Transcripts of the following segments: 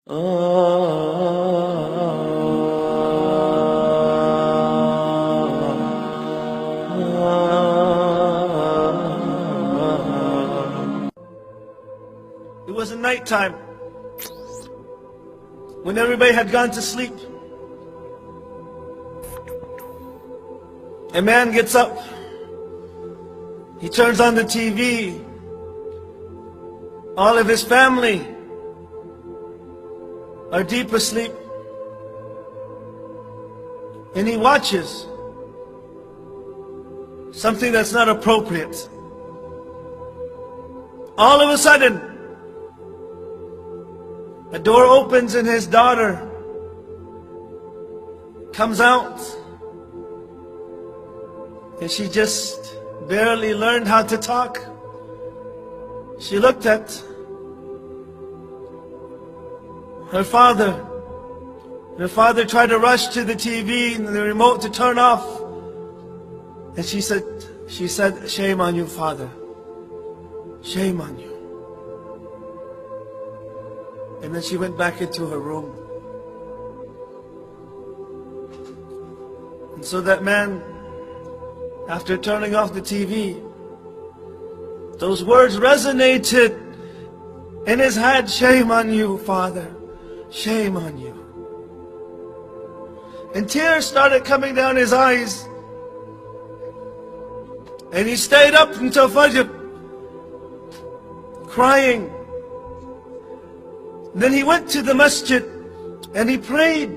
It was a nighttime when everybody had gone to sleep. A man gets up. He turns on the TV. All of his family are deep asleep. And he watches something that's not appropriate. All of a sudden, a door opens and his daughter comes out. And she just barely learned how to talk. She looked at her father. Her father tried to rush to the TV and the remote to turn off. And she said, "Shame on you, Father. Shame on you." And then she went back into her room. And so that man, after turning off the TV, those words resonated in his head. "Shame on you, Father. Shame on you." And tears started coming down his eyes. And he stayed up until Fajr, crying. Then he went to the masjid and he prayed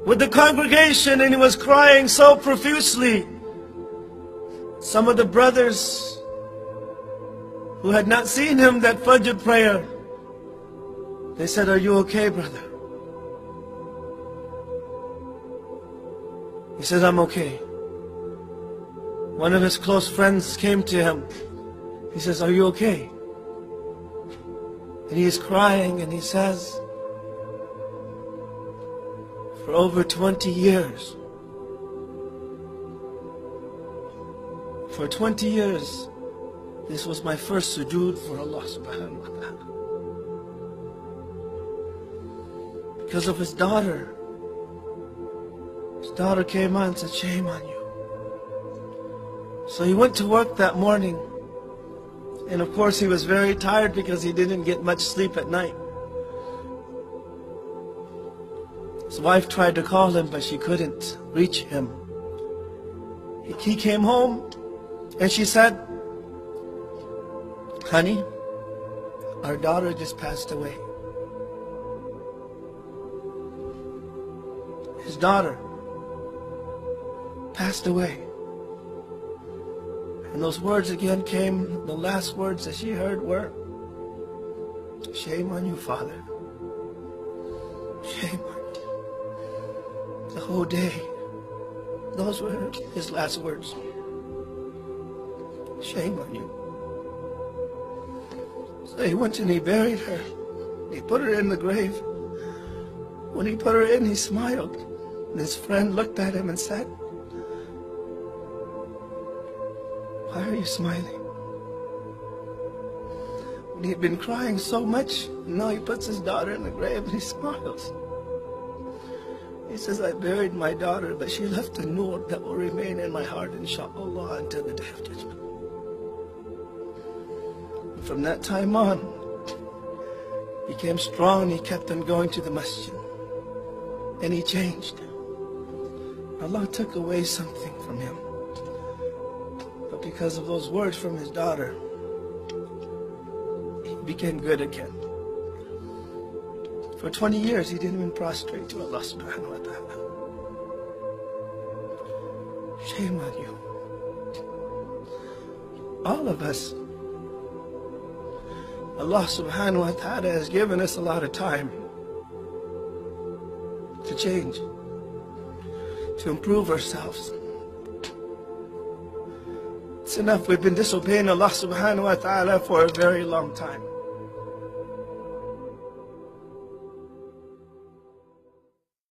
with the congregation, and he was crying so profusely. Some of the brothers who had not seen him that Fajr prayer, they said, "Are you okay, brother?" He said, "I'm okay." One of his close friends came to him. He says, "Are you okay?" And he is crying and he says, "For over 20 years, for 20 years, this was my first sujood for Allah subhanahu wa ta'ala. Because of his daughter. His daughter came on and said, 'Shame on you.' So he went to work that morning. And of course he was very tired because he didn't get much sleep at night. His wife tried to call him, but she couldn't reach him. He came home and she said, "Honey, our daughter just passed away." His daughter passed away. And those words again came, the last words that she heard were, "Shame on you, Father. Shame on you." The whole day, those were his last words. "Shame on you." So he went and he buried her. He put her in the grave. When he put her in, he smiled. And his friend looked at him and said, "Why are you smiling?" When he had been crying so much, now he puts his daughter in the grave and he smiles. He says, "I buried my daughter, but she left a nur that will remain in my heart, inshallah, until the day of judgment." And from that time on, he became strong. He kept on going to the masjid. And he changed. Allah took away something from him. But because of those words from his daughter, he became good again. For 20 years, he didn't even prostrate to Allah subhanahu wa ta'ala. Shame on you. All of us, Allah subhanahu wa ta'ala has given us a lot of time to change, to improve ourselves. It's enough we've been disobeying Allah subhanahu wa ta'ala for a very long time.